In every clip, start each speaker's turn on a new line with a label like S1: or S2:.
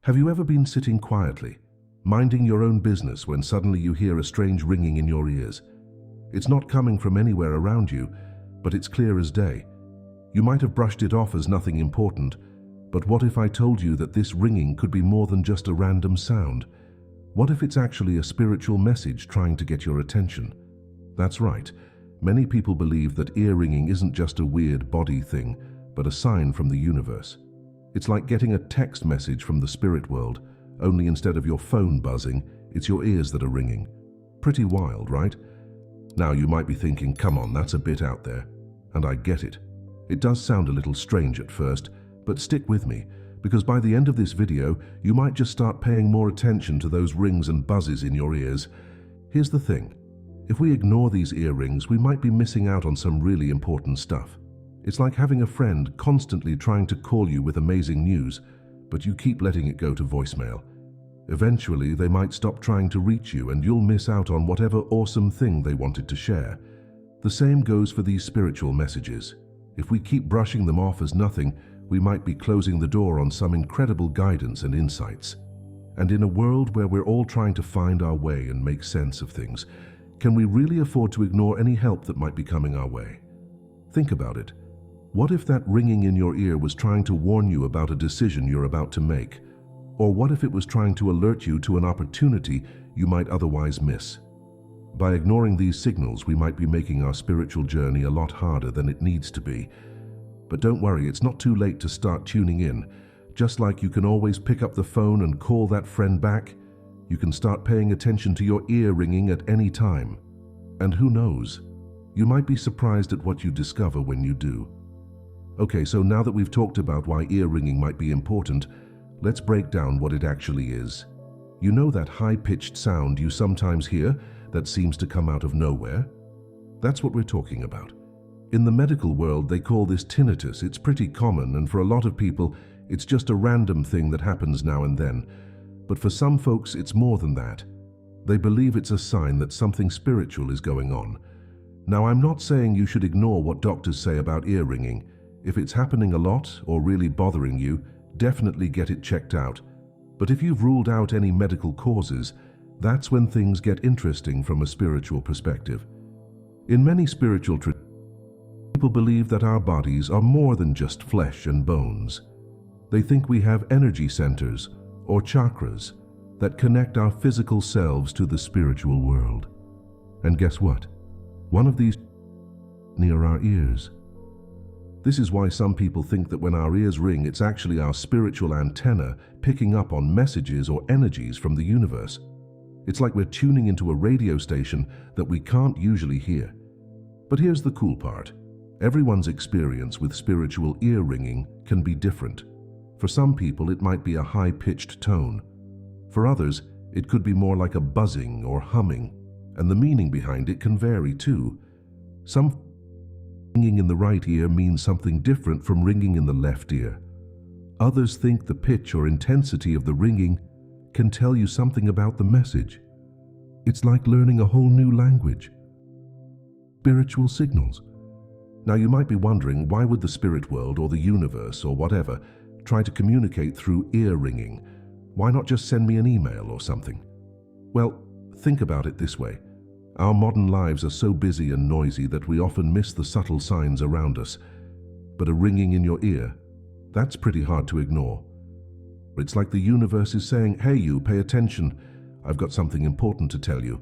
S1: Have you ever been sitting quietly, minding your own business when suddenly you hear a strange ringing in your ears? It's not coming from anywhere around you, but it's clear as day. You might have brushed it off as nothing important, but what if I told you that this ringing could be more than just a random sound? What if it's actually a spiritual message trying to get your attention? That's right. Many people believe that ear ringing isn't just a weird body thing, but a sign from the universe. It's like getting a text message from the spirit world, only instead of your phone buzzing, it's your ears that are ringing. Pretty wild, right? Now you might be thinking, come on, that's a bit out there. And I get it. It does sound a little strange at first, but stick with me, because by the end of this video, you might just start paying more attention to those rings and buzzes in your ears. Here's the thing. If we ignore these ear rings, we might be missing out on some really important stuff. It's like having a friend constantly trying to call you with amazing news, but you keep letting it go to voicemail. Eventually, they might stop trying to reach you and you'll miss out on whatever awesome thing they wanted to share. The same goes for these spiritual messages. If we keep brushing them off as nothing, we might be closing the door on some incredible guidance and insights. And in a world where we're all trying to find our way and make sense of things, can we really afford to ignore any help that might be coming our way? Think about it. What if that ringing in your ear was trying to warn you about a decision you're about to make? Or what if it was trying to alert you to an opportunity you might otherwise miss? By ignoring these signals, we might be making our spiritual journey a lot harder than it needs to be. But don't worry, it's not too late to start tuning in. Just like you can always pick up the phone and call that friend back, you can start paying attention to your ear ringing at any time. And who knows? You might be surprised at what you discover when you do. Okay, so now that we've talked about why ear ringing might be important, let's break down what it actually is. You know that high-pitched sound you sometimes hear that seems to come out of nowhere? That's what we're talking about. In the medical world, they call this tinnitus. It's pretty common, and for a lot of people, it's just a random thing that happens now and then. But for some folks, it's more than that. They believe it's a sign that something spiritual is going on. Now, I'm not saying you should ignore what doctors say about ear ringing. If it's happening a lot or really bothering you, definitely get it checked out. But if you've ruled out any medical causes, that's when things get interesting from a spiritual perspective. In many spiritual traditions, people believe that our bodies are more than just flesh and bones. They think we have energy centers, or chakras, that connect our physical selves to the spiritual world. And guess what? One of these near our ears. This is why some people think that when our ears ring, it's actually our spiritual antenna picking up on messages or energies from the universe. It's like we're tuning into a radio station that we can't usually hear. But here's the cool part. Everyone's experience with spiritual ear ringing can be different. For some people, it might be a high-pitched tone. For others, it could be more like a buzzing or humming, and the meaning behind it can vary too. Some ringing in the right ear means something different from ringing in the left ear. Others think the pitch or intensity of the ringing can tell you something about the message. It's like learning a whole new language. Spiritual signals. Now you might be wondering, why would the spirit world or the universe or whatever try to communicate through ear ringing? Why not just send me an email or something? Well, think about it this way. Our modern lives are so busy and noisy that we often miss the subtle signs around us. But a ringing in your ear, that's pretty hard to ignore. It's like the universe is saying, hey you, pay attention, I've got something important to tell you.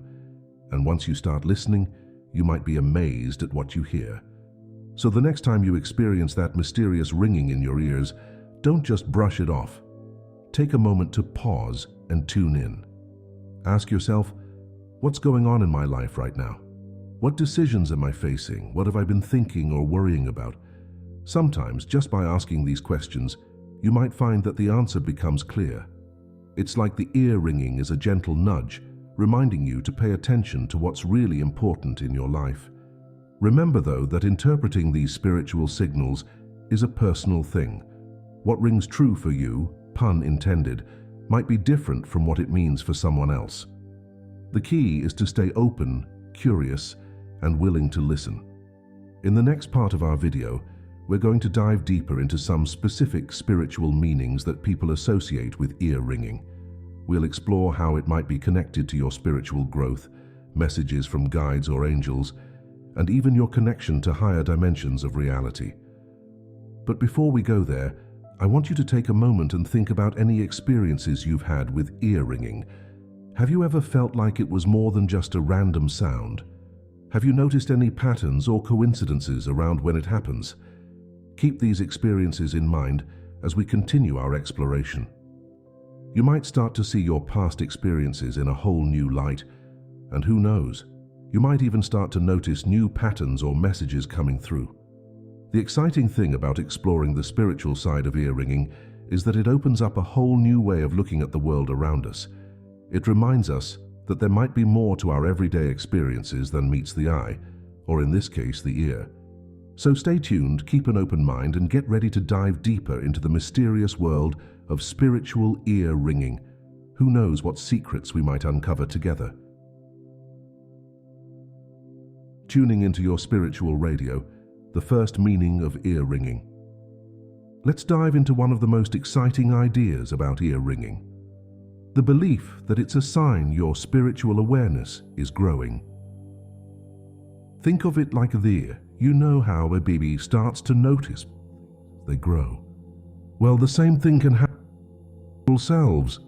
S1: And once you start listening, you might be amazed at what you hear. So the next time you experience that mysterious ringing in your ears, don't just brush it off. Take a moment to pause and tune in. Ask yourself, what's going on in my life right now? What decisions am I facing? What have I been thinking or worrying about? Sometimes, just by asking these questions, you might find that the answer becomes clear. It's like the ear ringing is a gentle nudge, reminding you to pay attention to what's really important in your life. Remember, though, that interpreting these spiritual signals is a personal thing. What rings true for you, pun intended, might be different from what it means for someone else. The key is to stay open, curious, and willing to listen. In the next part of our video, we're going to dive deeper into some specific spiritual meanings that people associate with ear ringing. We'll explore how it might be connected to your spiritual growth, messages from guides or angels, and even your connection to higher dimensions of reality. But before we go there, I want you to take a moment and think about any experiences you've had with ear ringing. Have you ever felt like it was more than just a random sound? Have you noticed any patterns or coincidences around when it happens? Keep these experiences in mind as we continue our exploration. You might start to see your past experiences in a whole new light, and who knows, you might even start to notice new patterns or messages coming through. The exciting thing about exploring the spiritual side of ear ringing is that it opens up a whole new way of looking at the world around us. It reminds us that there might be more to our everyday experiences than meets the eye, or in this case, the ear. So stay tuned, keep an open mind, and get ready to dive deeper into the mysterious world of spiritual ear ringing. Who knows what secrets we might uncover together? Tuning into your spiritual radio, the first meaning of ear ringing. Let's dive into one of the most exciting ideas about ear ringing: the belief that it's a sign your spiritual awareness is growing. Think of it like the ear. You know how a baby starts to notice they grow. Well, the same thing can happen to ourselves.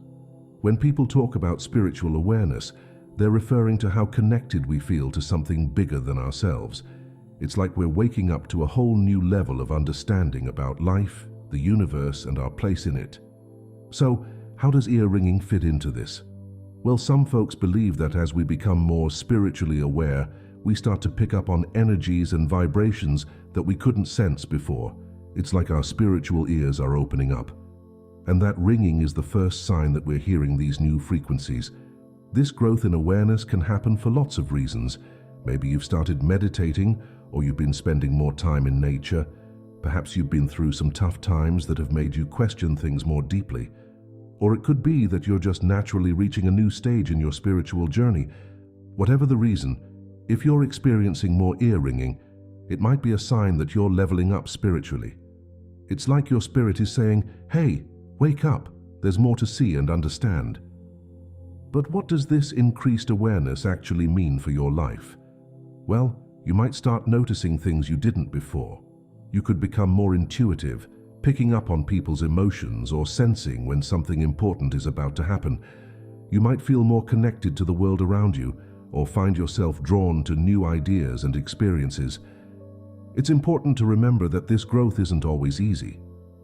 S1: When people talk about spiritual awareness, they're referring to how connected we feel to something bigger than ourselves. It's like we're waking up to a whole new level of understanding about life, the universe, and our place in it. So, how does ear ringing fit into this? Well, some folks believe that as we become more spiritually aware, we start to pick up on energies and vibrations that we couldn't sense before. It's like our spiritual ears are opening up. And that ringing is the first sign that we're hearing these new frequencies. This growth in awareness can happen for lots of reasons. Maybe you've started meditating, or you've been spending more time in nature. Perhaps you've been through some tough times that have made you question things more deeply. Or it could be that you're just naturally reaching a new stage in your spiritual journey. Whatever the reason, if you're experiencing more ear ringing, it might be a sign that you're leveling up spiritually. It's like your spirit is saying, "Hey, wake up, there's more to see and understand." But what does this increased awareness actually mean for your life? Well, you might start noticing things you didn't before. You could become more intuitive, picking up on people's emotions or sensing when something important is about to happen. You might feel more connected to the world around you, or find yourself drawn to new ideas and experiences. It's important to remember that this growth isn't always easy.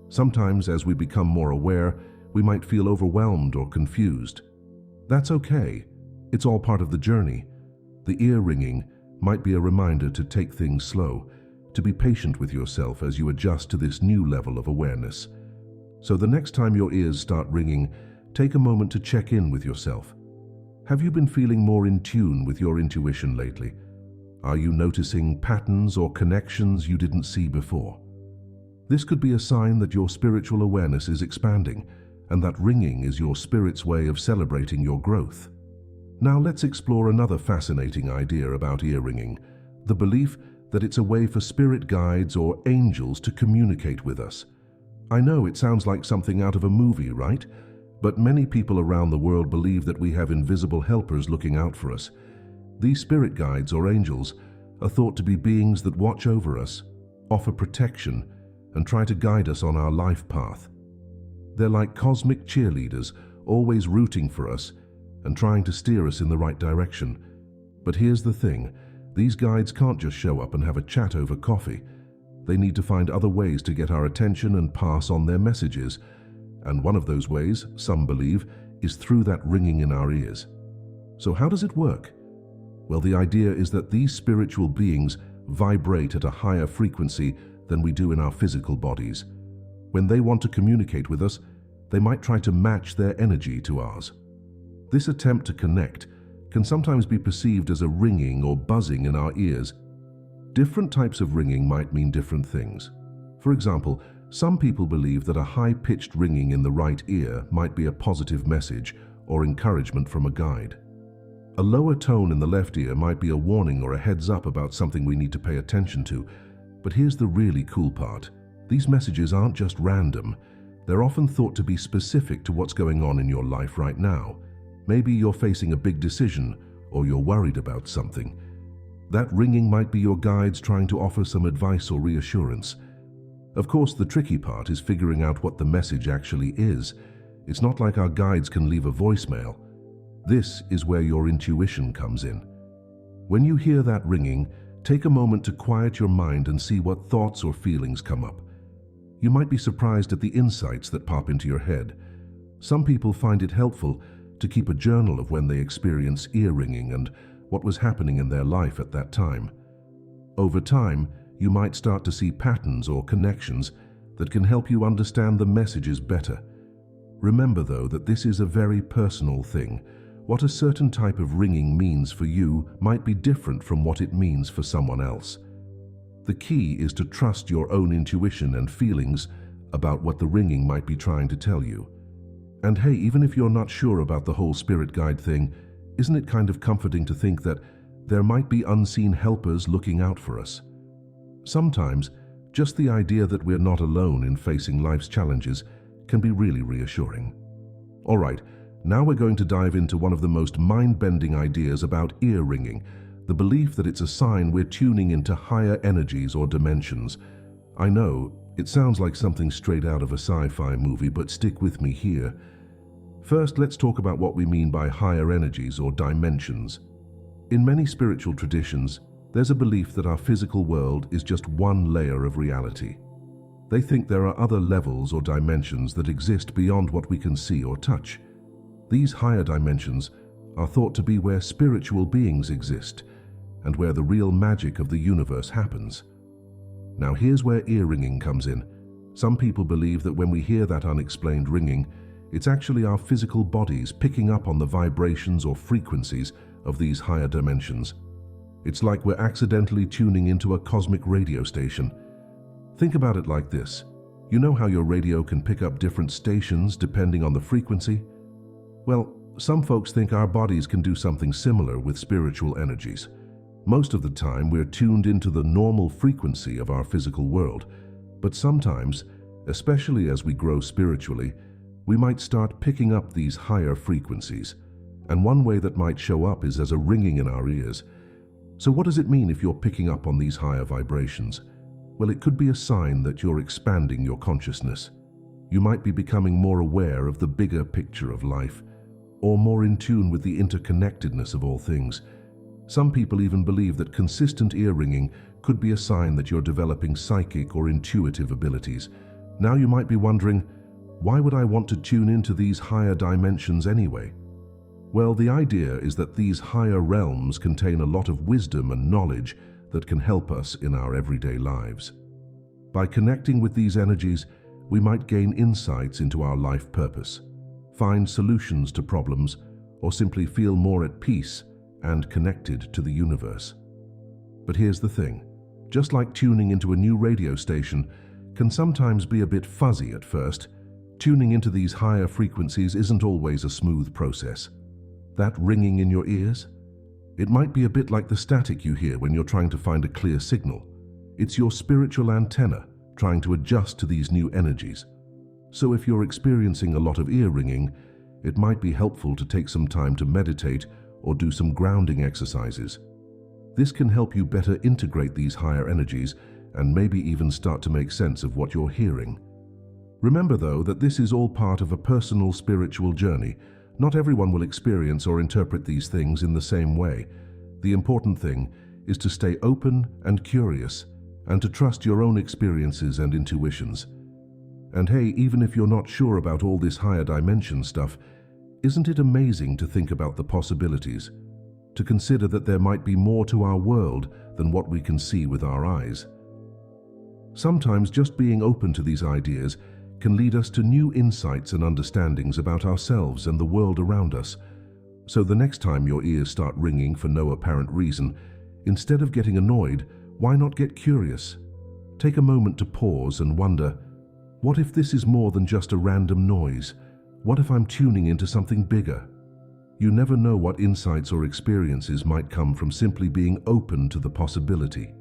S1: Sometimes, as we become more aware, we might feel overwhelmed or confused. That's okay. It's all part of the journey. The ear ringing might be a reminder to take things slow, to be patient with yourself as you adjust to this new level of awareness. So the next time your ears start ringing, take a moment to check in with yourself. Have you been feeling more in tune with your intuition lately? Are you noticing patterns or connections you didn't see before? This could be a sign that your spiritual awareness is expanding, and that ringing is your spirit's way of celebrating your growth. Now let's explore another fascinating idea about ear ringing: the belief that it's a way for spirit guides or angels to communicate with us. I know it sounds like something out of a movie, right? But many people around the world believe that we have invisible helpers looking out for us. These spirit guides or angels are thought to be beings that watch over us, offer protection, and try to guide us on our life path. They're like cosmic cheerleaders, always rooting for us and trying to steer us in the right direction. But here's the thing: these guides can't just show up and have a chat over coffee. They need to find other ways to get our attention and pass on their messages. And one of those ways, some believe, is through that ringing in our ears. So how does it work? Well, the idea is that these spiritual beings vibrate at a higher frequency than we do in our physical bodies. When they want to communicate with us, they might try to match their energy to ours. This attempt to connect can sometimes be perceived as a ringing or buzzing in our ears. Different types of ringing might mean different things. For example, some people believe that a high-pitched ringing in the right ear might be a positive message or encouragement from a guide. A lower tone in the left ear might be a warning or a heads up about something we need to pay attention to. But here's the really cool part. These messages aren't just random. They're often thought to be specific to what's going on in your life right now. Maybe you're facing a big decision, or you're worried about something. That ringing might be your guides trying to offer some advice or reassurance. Of course, the tricky part is figuring out what the message actually is. It's not like our guides can leave a voicemail. This is where your intuition comes in. When you hear that ringing, take a moment to quiet your mind and see what thoughts or feelings come up. You might be surprised at the insights that pop into your head. Some people find it helpful to keep a journal of when they experience ear ringing and what was happening in their life at that time. Over time, you might start to see patterns or connections that can help you understand the messages better. Remember, though, that this is a very personal thing. What a certain type of ringing means for you might be different from what it means for someone else. The key is to trust your own intuition and feelings about what the ringing might be trying to tell you. And hey, even if you're not sure about the whole spirit guide thing, isn't it kind of comforting to think that there might be unseen helpers looking out for us? Sometimes, just the idea that we're not alone in facing life's challenges can be really reassuring. All right, now we're going to dive into one of the most mind-bending ideas about ear ringing, the belief that it's a sign we're tuning into higher energies or dimensions. I know, it sounds like something straight out of a sci-fi movie, but stick with me here. First, let's talk about what we mean by higher energies or dimensions. In many spiritual traditions, there's a belief that our physical world is just one layer of reality. They think there are other levels or dimensions that exist beyond what we can see or touch. These higher dimensions are thought to be where spiritual beings exist and where the real magic of the universe happens. Now here's where ear ringing comes in. Some people believe that when we hear that unexplained ringing, it's actually our physical bodies picking up on the vibrations or frequencies of these higher dimensions. It's like we're accidentally tuning into a cosmic radio station. Think about it like this. You know how your radio can pick up different stations depending on the frequency? Well, some folks think our bodies can do something similar with spiritual energies. Most of the time, we're tuned into the normal frequency of our physical world, but sometimes, especially as we grow spiritually, we might start picking up these higher frequencies. And one way that might show up is as a ringing in our ears. So what does it mean if you're picking up on these higher vibrations? Well, it could be a sign that you're expanding your consciousness. You might be becoming more aware of the bigger picture of life, or more in tune with the interconnectedness of all things. Some people even believe that consistent ear ringing could be a sign that you're developing psychic or intuitive abilities. Now you might be wondering, why would I want to tune into these higher dimensions anyway? Well, the idea is that these higher realms contain a lot of wisdom and knowledge that can help us in our everyday lives. By connecting with these energies, we might gain insights into our life purpose, find solutions to problems, or simply feel more at peace and connected to the universe. But here's the thing. Just like tuning into a new radio station can sometimes be a bit fuzzy at first, tuning into these higher frequencies isn't always a smooth process. That ringing in your ears? It might be a bit like the static you hear when you're trying to find a clear signal. It's your spiritual antenna trying to adjust to these new energies. So if you're experiencing a lot of ear ringing, it might be helpful to take some time to meditate or do some grounding exercises. This can help you better integrate these higher energies and maybe even start to make sense of what you're hearing. Remember, though, that this is all part of a personal spiritual journey. Not everyone will experience or interpret these things in the same way. The important thing is to stay open and curious and to trust your own experiences and intuitions. And hey, even if you're not sure about all this higher dimension stuff, isn't it amazing to think about the possibilities? To consider that there might be more to our world than what we can see with our eyes. Sometimes just being open to these ideas can lead us to new insights and understandings about ourselves and the world around us. So the next time your ears start ringing for no apparent reason, instead of getting annoyed, why not get curious? Take a moment to pause and wonder, what if this is more than just a random noise? What if I'm tuning into something bigger? You never know what insights or experiences might come from simply being open to the possibility.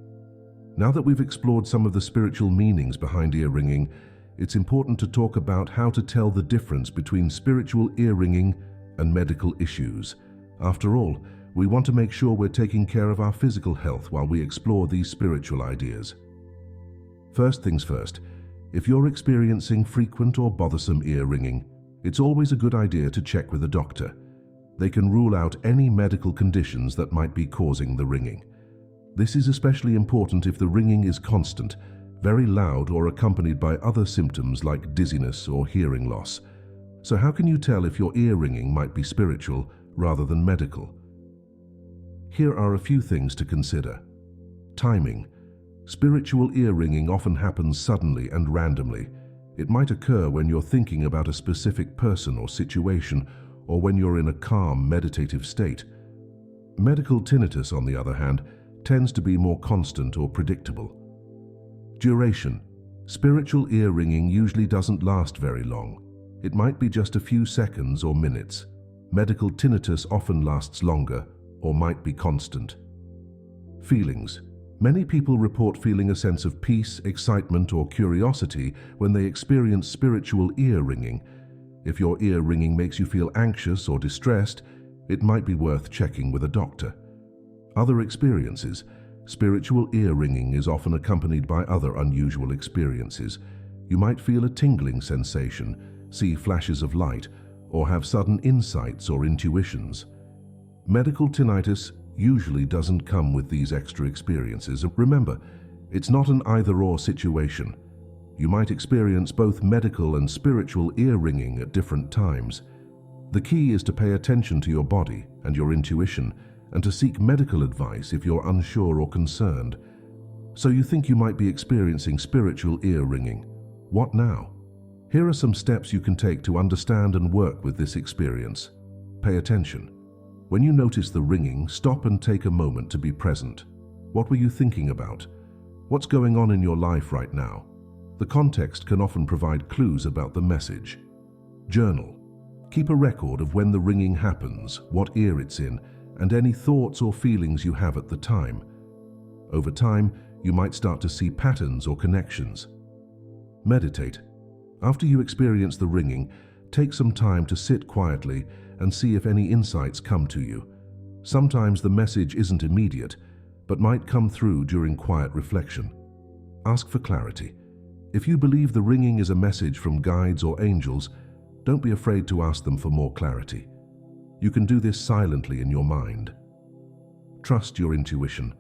S1: Now that we've explored some of the spiritual meanings behind ear ringing, it's important to talk about how to tell the difference between spiritual ear ringing and medical issues. After all, we want to make sure we're taking care of our physical health while we explore these spiritual ideas. First things first, if you're experiencing frequent or bothersome ear ringing, it's always a good idea to check with a doctor. They can rule out any medical conditions that might be causing the ringing. This is especially important if the ringing is constant, very loud, or accompanied by other symptoms like dizziness or hearing loss. So how can you tell if your ear ringing might be spiritual rather than medical? Here are a few things to consider. Timing. Spiritual ear ringing often happens suddenly and randomly. It might occur when you're thinking about a specific person or situation, or when you're in a calm, meditative state. Medical tinnitus, on the other hand, tends to be more constant or predictable. Duration. Spiritual ear ringing usually doesn't last very long. It might be just a few seconds or minutes. Medical tinnitus often lasts longer or might be constant. Feelings. Many people report feeling a sense of peace, excitement, or curiosity when they experience spiritual ear ringing. If your ear ringing makes you feel anxious or distressed, it might be worth checking with a doctor. Other experiences. Spiritual ear ringing is often accompanied by other unusual experiences. You might feel a tingling sensation, see flashes of light, or have sudden insights or intuitions. Medical tinnitus usually doesn't come with these extra experiences. Remember, it's not an either-or situation. You might experience both medical and spiritual ear ringing at different times. The key is to pay attention to your body and your intuition, and to seek medical advice if you're unsure or concerned. So you think you might be experiencing spiritual ear ringing. What now? Here are some steps you can take to understand and work with this experience. Pay attention. When you notice the ringing, stop and take a moment to be present. What were you thinking about? What's going on in your life right now? The context can often provide clues about the message. Journal. Keep a record of when the ringing happens, what ear it's in, and any thoughts or feelings you have at the time. Over time, you might start to see patterns or connections. Meditate. After you experience the ringing, take some time to sit quietly and see if any insights come to you. Sometimes the message isn't immediate, but might come through during quiet reflection. Ask for clarity. If you believe the ringing is a message from guides or angels, don't be afraid to ask them for more clarity. You can do this silently in your mind. Trust your intuition.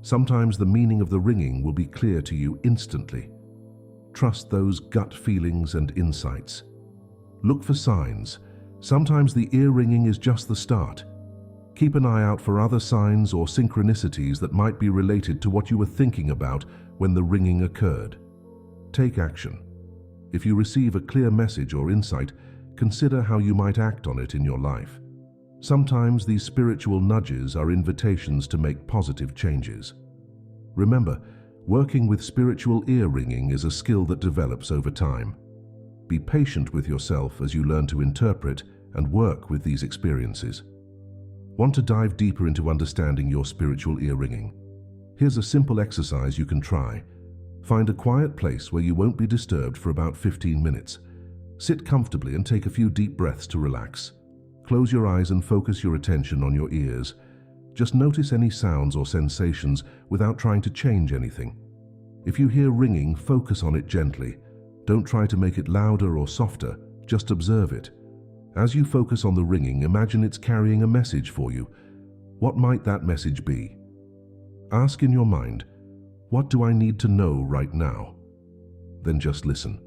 S1: Sometimes the meaning of the ringing will be clear to you instantly. Trust those gut feelings and insights. Look for signs. Sometimes the ear ringing is just the start. Keep an eye out for other signs or synchronicities that might be related to what you were thinking about when the ringing occurred. Take action. If you receive a clear message or insight, consider how you might act on it in your life. Sometimes these spiritual nudges are invitations to make positive changes. Remember, working with spiritual ear ringing is a skill that develops over time. Be patient with yourself as you learn to interpret and work with these experiences. Want to dive deeper into understanding your spiritual ear ringing? Here's a simple exercise you can try. Find a quiet place where you won't be disturbed for about 15 minutes. Sit comfortably and take a few deep breaths to relax. Close your eyes and focus your attention on your ears. Just notice any sounds or sensations without trying to change anything. If you hear ringing, focus on it gently. Don't try to make it louder or softer, just observe it. As you focus on the ringing, imagine it's carrying a message for you. What might that message be? Ask in your mind, what do I need to know right now? Then just listen.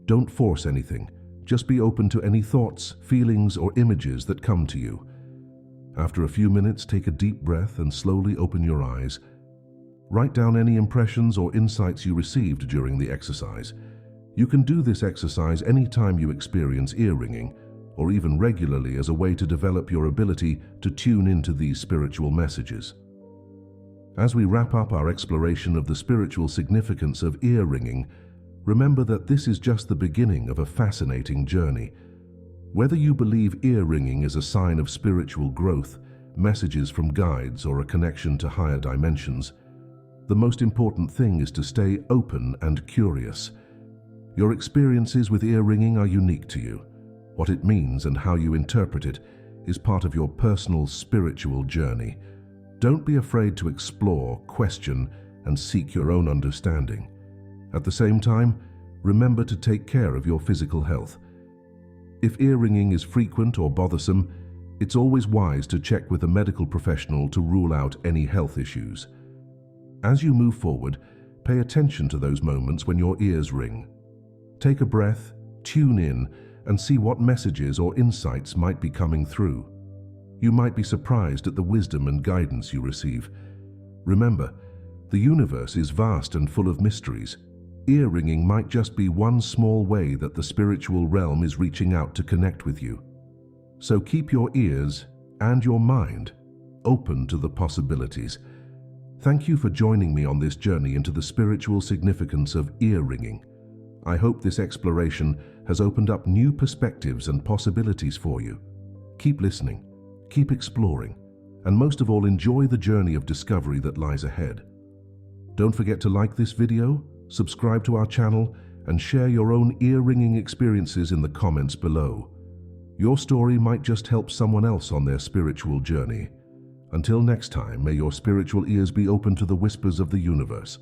S1: Don't force anything. Just be open to any thoughts, feelings, or images that come to you. After a few minutes, take a deep breath and slowly open your eyes. Write down any impressions or insights you received during the exercise. You can do this exercise anytime you experience ear ringing, or even regularly as a way to develop your ability to tune into these spiritual messages. As we wrap up our exploration of the spiritual significance of ear ringing, remember that this is just the beginning of a fascinating journey. Whether you believe ear ringing is a sign of spiritual growth, messages from guides, or a connection to higher dimensions, the most important thing is to stay open and curious. Your experiences with ear ringing are unique to you. What it means and how you interpret it is part of your personal spiritual journey. Don't be afraid to explore, question, and seek your own understanding. At the same time, remember to take care of your physical health. If ear ringing is frequent or bothersome, it's always wise to check with a medical professional to rule out any health issues. As you move forward, pay attention to those moments when your ears ring. Take a breath, tune in, and see what messages or insights might be coming through. You might be surprised at the wisdom and guidance you receive. Remember, the universe is vast and full of mysteries. Ear ringing might just be one small way that the spiritual realm is reaching out to connect with you. So keep your ears and your mind open to the possibilities. Thank you for joining me on this journey into the spiritual significance of ear ringing. I hope this exploration has opened up new perspectives and possibilities for you. Keep listening, keep exploring, and most of all, enjoy the journey of discovery that lies ahead. Don't forget to like this video, subscribe to our channel, and share your own ear-ringing experiences in the comments below. Your story might just help someone else on their spiritual journey. Until next time, may your spiritual ears be open to the whispers of the universe.